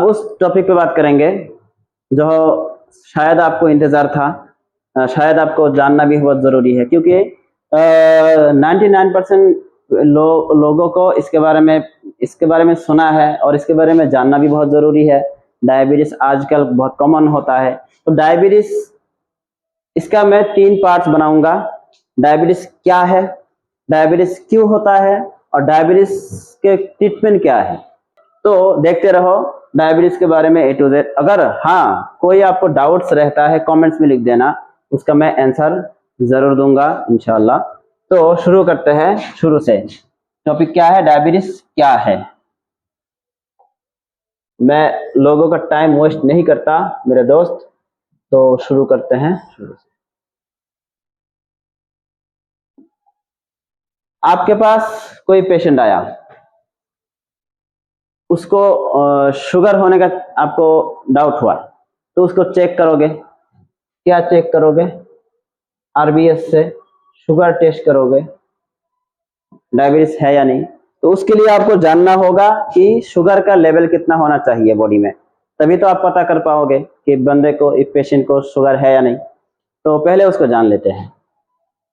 उस टॉपिक पे बात करेंगे जो शायद आपको इंतजार था, शायद आपको जानना भी बहुत जरूरी है, क्योंकि 99% लोगों को इसके बारे में सुना है और इसके बारे में जानना भी बहुत जरूरी है। डायबिटीज आजकल बहुत कॉमन होता है। तो डायबिटीज, इसका मैं 3 पार्ट्स बनाऊंगा। डायबिटीज क्या है, डायबिटीज क्यों होता है, और डायबिटीज के ट्रीटमेंट क्या है। तो देखते रहो डायबिटीज के बारे में A to Z। अगर हाँ कोई आपको डाउट्स रहता है कमेंट्स में लिख देना, उसका मैं आंसर जरूर दूंगा इंशाल्लाह। तो शुरू करते हैं शुरू से। टॉपिक क्या है, डायबिटीज क्या है। मैं लोगों का टाइम वेस्ट नहीं करता मेरे दोस्त, तो शुरू करते हैं शुरू से। आपके पास कोई पेशेंट आया, उसको शुगर होने का आपको डाउट हुआ, तो उसको चेक करोगे। क्या चेक करोगे? RBS से शुगर टेस्ट करोगे, डायबिटीज है या नहीं। तो उसके लिए आपको जानना होगा कि शुगर का लेवल कितना होना चाहिए बॉडी में, तभी तो आप पता कर पाओगे कि बंदे को, इस पेशेंट को शुगर है या नहीं। तो पहले उसको जान लेते हैं।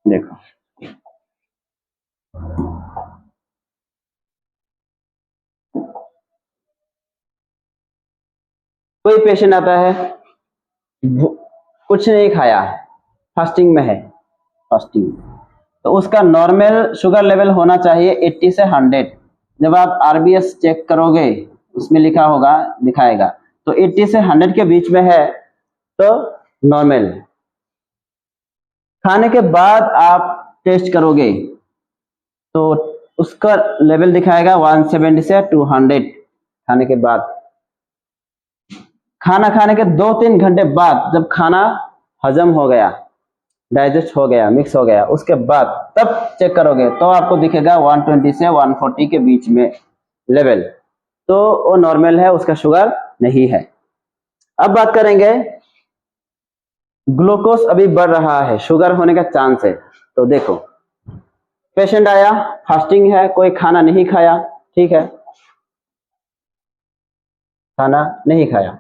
देखो, कोई पेशेंट आता है, कुछ नहीं खाया, फास्टिंग में है, फास्टिंग, तो उसका नॉर्मल शुगर लेवल होना चाहिए 80 से 100। जब आप RBS चेक करोगे उसमें लिखा होगा, दिखाएगा, तो 80 से 100 के बीच में है तो नॉर्मल। खाने के बाद आप टेस्ट करोगे तो उसका लेवल दिखाएगा 170 से 200 खाने के बाद। खाना खाने के 2-3 घंटे बाद, जब खाना हजम हो गया, डाइजेस्ट हो गया, मिक्स हो गया, उसके बाद तब चेक करोगे तो आपको दिखेगा 120 से 140 के बीच में लेवल, तो वो नॉर्मल है, उसका शुगर नहीं है। अब बात करेंगे, ग्लूकोज अभी बढ़ रहा है, शुगर होने का चांस है। तो देखो, पेशेंट आया, फास्टिंग है, कोई खाना नहीं खाया, ठीक है, खाना नहीं खाया,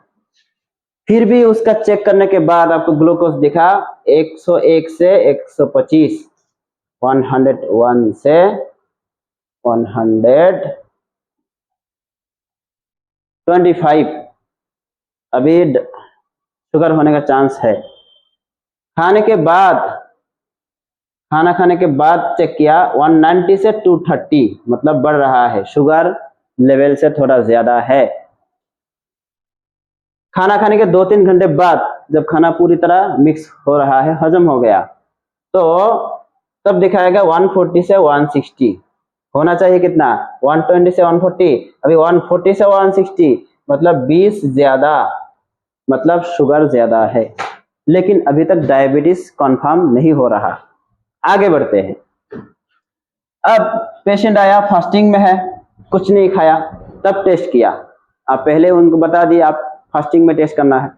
फिर भी उसका चेक करने के बाद आपको ग्लूकोज दिखा 101 से 125, 101 से 125, अभी शुगर होने का चांस है। खाने के बाद, खाना खाने के बाद चेक किया 190 से 230, मतलब बढ़ रहा है, शुगर लेवल से थोड़ा ज्यादा है। खाना खाने के 2-3 घंटे बाद, जब खाना पूरी तरह मिक्स हो रहा है, हजम हो गया, तो तब दिखाएगा 140 से 160। होना चाहिए कितना? 120 से 140, अभी 140 से 160, मतलब 20 ज्यादा, मतलब शुगर ज्यादा है। लेकिन अभी तक डायबिटीज कंफर्म नहीं हो रहा। आगे बढ़ते हैं। अब पेशेंट आया, फास्टिंग में है, कुछ नहीं खाया, तब टेस्ट किया। आप पहले उनको बता दिए आप फास्टिंग में टेस्ट करना है,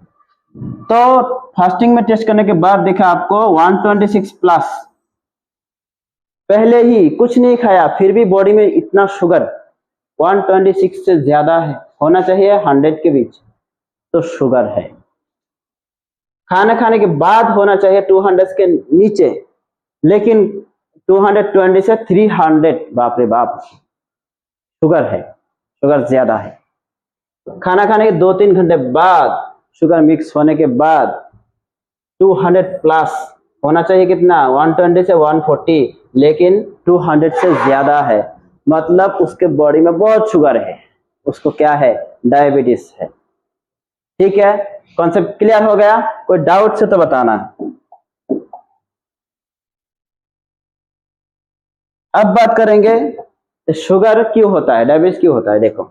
तो फास्टिंग में टेस्ट करने के बाद देखा आपको 126 प्लस, पहले ही कुछ नहीं खाया, फिर भी बॉडी में इतना शुगर 126 से ज्यादा है, होना चाहिए 100 के बीच, तो शुगर है। खाना खाने के बाद होना चाहिए 200 के नीचे, लेकिन 220 से 300, बाप रे बाप, शुगर है, शुगर ज्यादा है। खाना खाने के 2-3 घंटे बाद, शुगर मिक्स होने के बाद 200 प्लस, होना चाहिए कितना? 120 से 140, लेकिन 200 से ज्यादा है, मतलब उसके बॉडी में बहुत शुगर है, उसको क्या है? डायबिटीज है। ठीक है, कॉन्सेप्ट क्लियर हो गया? कोई डाउट से तो बताना। अब बात करेंगे शुगर क्यों होता है, डायबिटीज क्यों होता है। देखो,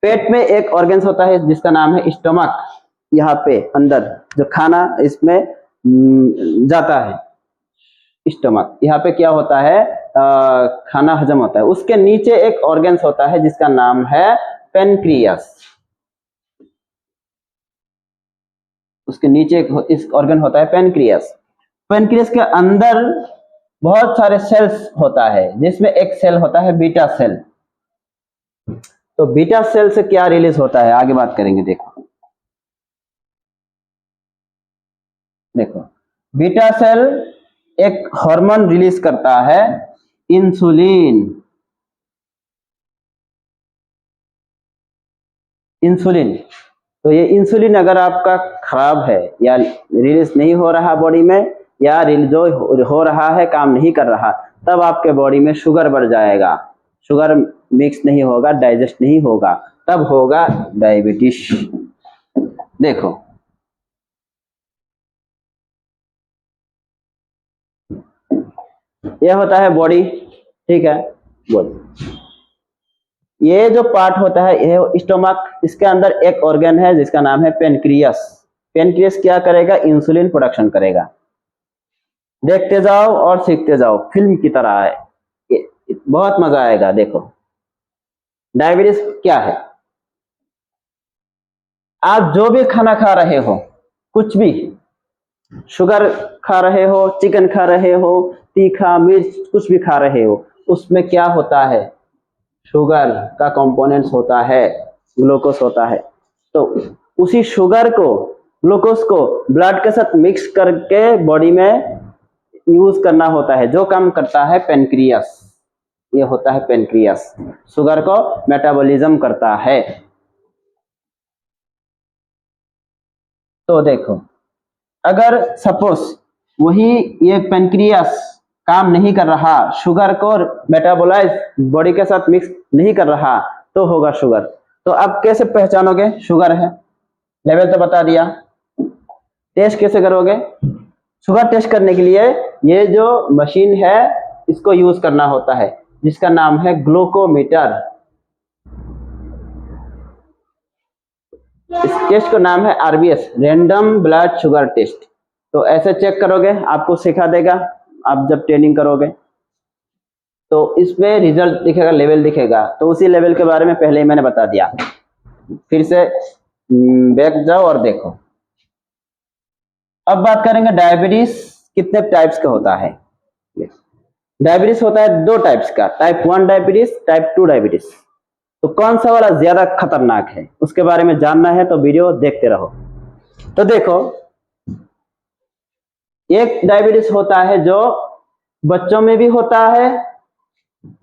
पेट में एक ऑर्गन्स होता है जिसका नाम है स्टमक। यहाँ पे अंदर जो खाना इसमें जाता है, स्टमक, यहाँ पे क्या होता है, खाना हजम होता है। उसके नीचे एक ऑर्गन्स होता है जिसका नाम है पेनक्रियास। उसके नीचे इस ऑर्गन होता है पेनक्रियास। पेनक्रियास के अंदर बहुत सारे सेल्स होता है, जिसमें एक सेल होता है बीटा सेल। तो बीटा सेल से क्या रिलीज होता है आगे बात करेंगे। देखो देखो बीटा सेल एक हार्मोन रिलीज करता है, इंसुलिन। इंसुलिन, तो ये इंसुलिन अगर आपका खराब है या रिलीज नहीं हो रहा बॉडी में, या जो हो रहा है काम नहीं कर रहा, तब आपके बॉडी में शुगर बढ़ जाएगा, शुगर मिक्स नहीं होगा, डाइजेस्ट नहीं होगा, तब होगा डायबिटीज। देखो ये होता है बॉडी, ठीक है, बॉडी। ये जो पार्ट होता है ये स्टोमक, इसके अंदर एक ऑर्गन है जिसका नाम है पेनक्रियास। पेनक्रियास क्या करेगा? इंसुलिन प्रोडक्शन करेगा। देखते जाओ और सीखते जाओ, फिल्म की तरह है, बहुत मजा आएगा। देखो डायबिटीज क्या है? आप जो भी खाना खा रहे हो, कुछ भी, शुगर खा रहे हो, चिकन खा रहे हो, तीखा मिर्च कुछ भी खा रहे हो, उसमें क्या होता है? शुगर का कंपोनेंट्स होता है, ग्लूकोज होता है। तो उसी शुगर को, ग्लूकोज को ब्लड के साथ मिक्स करके बॉडी में यूज करना होता है। जो काम करता है पेनक्रियास, ये होता है पेनक्रियास, शुगर को मेटाबॉलिज्म करता है। तो देखो अगर सपोज वही ये पेनक्रियास काम नहीं कर रहा, शुगर को मेटाबोलाइज बॉडी के साथ मिक्स नहीं कर रहा, तो होगा शुगर। तो आप कैसे पहचानोगे शुगर है? लेवल तो बता दिया, टेस्ट कैसे करोगे? शुगर टेस्ट करने के लिए ये जो मशीन है इसको यूज करना होता है, जिसका नाम है ग्लूकोमीटर। इस टेस्ट का नाम है RBS, random blood sugar test. तो ऐसे चेक करोगे, आपको सिखा देगा आप जब ट्रेनिंग करोगे। तो इसमें रिजल्ट दिखेगा, लेवल दिखेगा। तो उसी लेवल के बारे में पहले ही मैंने बता दिया, फिर से बैक जाओ और देखो। अब बात करेंगे डायबिटीज कितने टाइप्स का होता है। डायबिटीज होता है दो टाइप्स का, टाइप 1 डायबिटीज, टाइप 2 डायबिटीज। तो कौन सा वाला ज्यादा खतरनाक है उसके बारे में जानना है तो वीडियो देखते रहो। तो देखो एक डायबिटीज होता है जो बच्चों में भी होता है,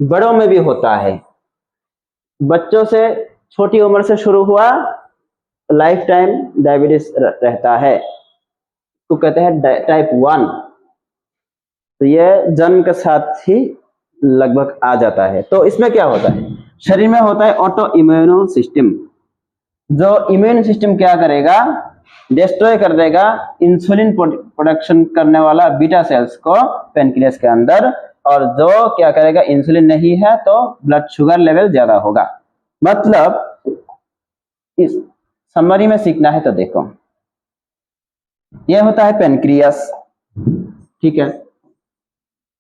बड़ों में भी होता है। बच्चों से, छोटी उम्र से शुरू हुआ, लाइफ टाइम डायबिटीज रहता है, तो कहते हैं टाइप 1। तो ये जन्म के साथ ही लगभग आ जाता है। तो इसमें क्या होता है? शरीर में होता है ऑटो इम्यूनो सिस्टम। जो इम्यून सिस्टम क्या करेगा? डिस्ट्रॉय कर देगा इंसुलिन प्रोडक्शन करने वाला बीटा सेल्स को पेनक्रियास के अंदर, और जो क्या करेगा? इंसुलिन नहीं है तो ब्लड शुगर लेवल ज्यादा होगा। मतलब इस समरी में सीखना है तो देखो, यह होता है पेनक्रियास, ठीक है,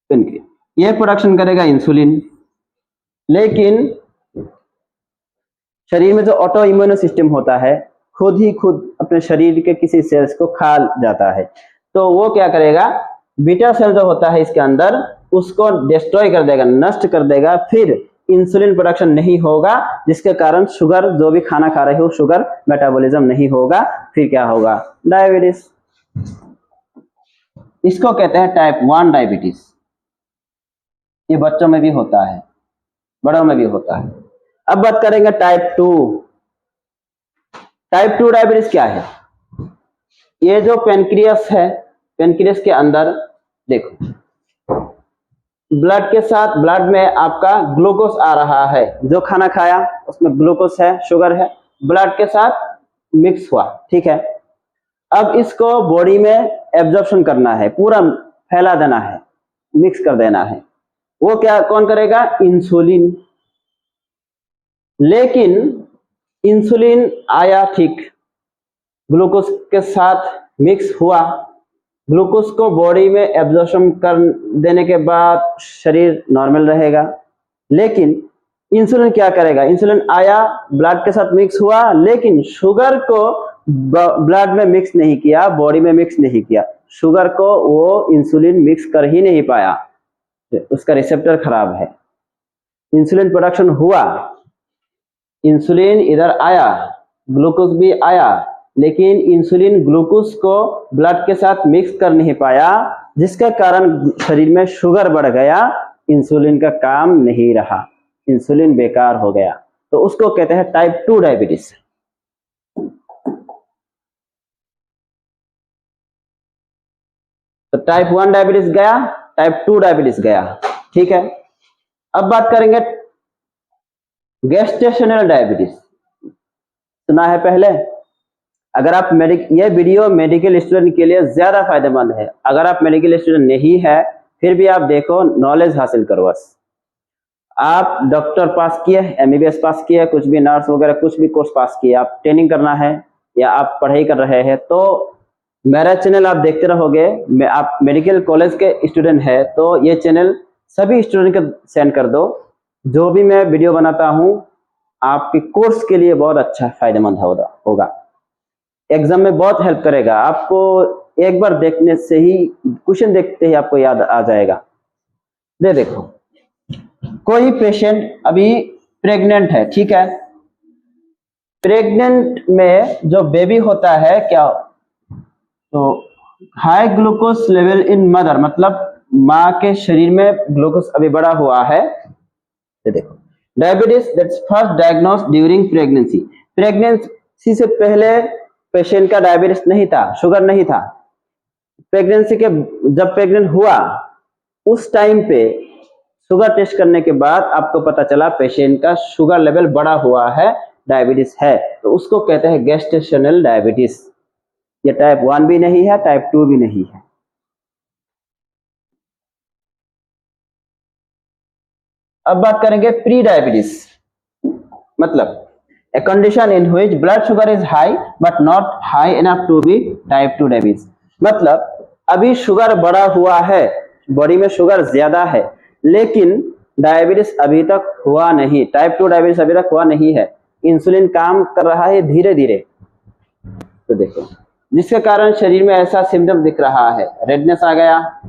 पेनक्रियास ये प्रोडक्शन करेगा इंसुलिन, लेकिन शरीर में जो ऑटो इम्यूनो सिस्टम होता है खुद ही खुद अपने शरीर के किसी सेल्स को खा जाता है। तो वो क्या करेगा? बीटा सेल जो होता है इसके अंदर, उसको डिस्ट्रॉय कर देगा, नष्ट कर देगा, फिर इंसुलिन प्रोडक्शन नहीं होगा, जिसके कारण शुगर, जो भी खाना खा रहे हो, शुगर मेटाबॉलिज्म नहीं होगा, फिर क्या होगा? डायबिटीज। इसको कहते हैं टाइप 1 डायबिटीज। ये बच्चों में भी होता है, बड़ों में भी होता है। अब बात करेंगे टाइप 2। टाइप 2 डायबिटीज क्या है? ये जो पेनक्रियास है, पेनक्रियास के अंदर देखो, ब्लड के साथ, ब्लड में आपका ग्लूकोज आ रहा है, जो खाना खाया उसमें ग्लूकोज है, शुगर है, ब्लड के साथ मिक्स हुआ, ठीक है। अब इसको बॉडी में एब्जॉर्प्शन करना है, पूरा फैला देना है, मिक्स कर देना है। वो क्या, कौन करेगा? इंसुलिन। लेकिन इंसुलिन आया, ठीक, ग्लूकोज के साथ मिक्स हुआ, ग्लूकोज को बॉडी में एब्जॉर्प्शन कर देने के बाद शरीर नॉर्मल रहेगा। लेकिन इंसुलिन क्या करेगा? इंसुलिन आया, ब्लड के साथ मिक्स हुआ, लेकिन शुगर को ब्लड में मिक्स नहीं किया, बॉडी में मिक्स नहीं किया, शुगर को वो इंसुलिन मिक्स कर ही नहीं पाया, उसका रिसेप्टर खराब है। इंसुलिन प्रोडक्शन हुआ इंसुलिन इधर आया, ग्लूकोज भी आया, लेकिन इंसुलिन ग्लूकोज को ब्लड के साथ मिक्स कर नहीं पाया, जिसका कारण शरीर में शुगर बढ़ गया, इंसुलिन का काम नहीं रहा, इंसुलिन बेकार हो गया, तो उसको कहते हैं टाइप 2 डायबिटीज। तो टाइप 1 डायबिटीज गया, टाइप 2 डायबिटीज गया, ठीक है। अब बात करेंगे गेस्टेशनल डायबिटीज, सुना है पहले? अगर आप ये वीडियो मेडिकल स्टूडेंट के लिए ज्यादा फायदेमंद है। अगर आप मेडिकल स्टूडेंट नहीं है फिर भी आप देखो, नॉलेज हासिल करो। बस आप डॉक्टर पास किए, एमबीबीएस पास किए, कुछ भी नर्स वगैरह कुछ भी कोर्स पास किए, आप ट्रेनिंग करना है या आप पढ़ाई कर रहे हैं तो मेरा चैनल आप देखते रहोगे। आप मेडिकल कॉलेज के स्टूडेंट है तो ये चैनल सभी स्टूडेंट को सेंड कर दो। जो भी मैं वीडियो बनाता हूँ आपके कोर्स के लिए बहुत अच्छा फायदेमंद होगा, एग्जाम में बहुत हेल्प करेगा। आपको एक बार देखने से ही, क्वेश्चन देखते ही आपको याद आ जाएगा। देखो, कोई पेशेंट अभी प्रेग्नेंट है, ठीक है। प्रेग्नेंट में जो बेबी होता है क्या, तो high glucose level in mother, मतलब माँ के शरीर में ग्लूकोज अभी बढ़ा हुआ है। देखो, diabetes that's first diagnosed during pregnancy. Pregnancy से पहले पेशेंट का डायबिटीज नहीं था, शुगर नहीं था। प्रेगनेंसी के जब प्रेग्नेंट हुआ उस टाइम पे शुगर टेस्ट करने के बाद आपको पता चला पेशेंट का शुगर लेवल बढ़ा हुआ है, डायबिटीज है, तो उसको कहते हैं गेस्टेशनल डायबिटीज। ये टाइप 1 भी नहीं है, टाइप 2 भी नहीं है। अब बात करेंगे प्री डायबिटीज, मतलब a condition in which blood sugar is high but not high enough to be type 2 diabetes। मतलब अभी शुगर बढ़ा हुआ है, बॉडी में शुगर ज्यादा है, लेकिन डायबिटीज अभी तक हुआ नहीं, टाइप 2 डायबिटीज अभी तक हुआ नहीं है। इंसुलिन काम कर रहा है धीरे धीरे। तो देखो, जिसके कारण शरीर में ऐसा सिम्टम दिख रहा है, रेडनेस आ गया,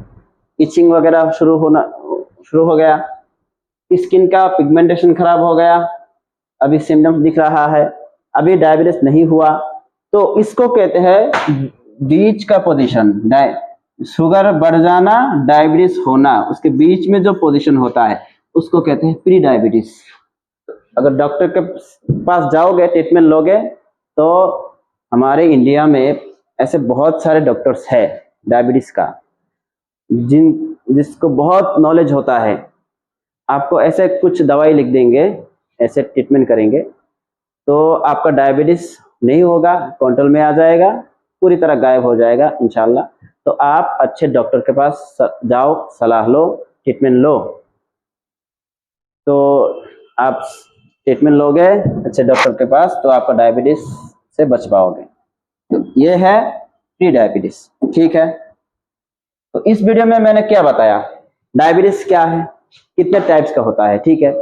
इचिंग वगैरह शुरू हो गया, स्किन का पिगमेंटेशन खराब हो गया, अभी सिम्टम्स दिख रहा है, अभी डायबिटीज नहीं हुआ, तो इसको कहते हैं बीच का पोजीशन, शुगर बढ़ जाना, डायबिटीज होना, उसके बीच में जो पोजीशन होता है उसको कहते हैं प्री डायबिटीज। अगर डॉक्टर के पास जाओगे, ट्रीटमेंट लोगे, तो हमारे इंडिया में ऐसे बहुत सारे डॉक्टर्स हैं डायबिटीज का, जिसको बहुत नॉलेज होता है। आपको ऐसे कुछ दवाई लिख देंगे, ऐसे ट्रीटमेंट करेंगे तो आपका डायबिटीज नहीं होगा, कंट्रोल में आ जाएगा, पूरी तरह गायब हो जाएगा इंशाल्लाह। तो आप अच्छे डॉक्टर के पास जाओ, सलाह लो, ट्रीटमेंट लो, तो आप ट्रीटमेंट लोगे अच्छे डॉक्टर के पास तो आपका डायबिटीज से बच पाओगे। तो ये है प्री डायबिटीज, ठीक है। तो इस वीडियो में मैंने क्या बताया, डायबिटीज क्या है, कितने टाइप्स का होता है, ठीक है।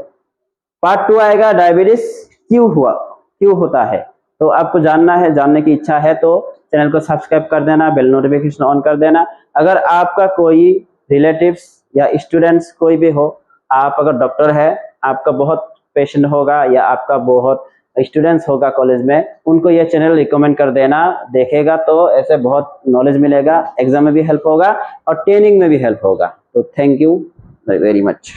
पार्ट 2 आएगा डायबिटीज क्यों होता है। तो आपको जानना है, जानने की इच्छा है तो चैनल को सब्सक्राइब कर देना, बेल नोटिफिकेशन ऑन कर देना। अगर आपका कोई रिलेटिव्स या स्टूडेंट्स कोई भी हो, आप अगर डॉक्टर है, आपका बहुत पेशेंट होगा या आपका बहुत स्टूडेंट्स होगा कॉलेज में, उनको ये चैनल रिकमेंड कर देना, देखेगा तो ऐसे बहुत नॉलेज मिलेगा, एग्जाम में भी हेल्प होगा और ट्रेनिंग में भी हेल्प होगा। तो थैंक यू वेरी मच।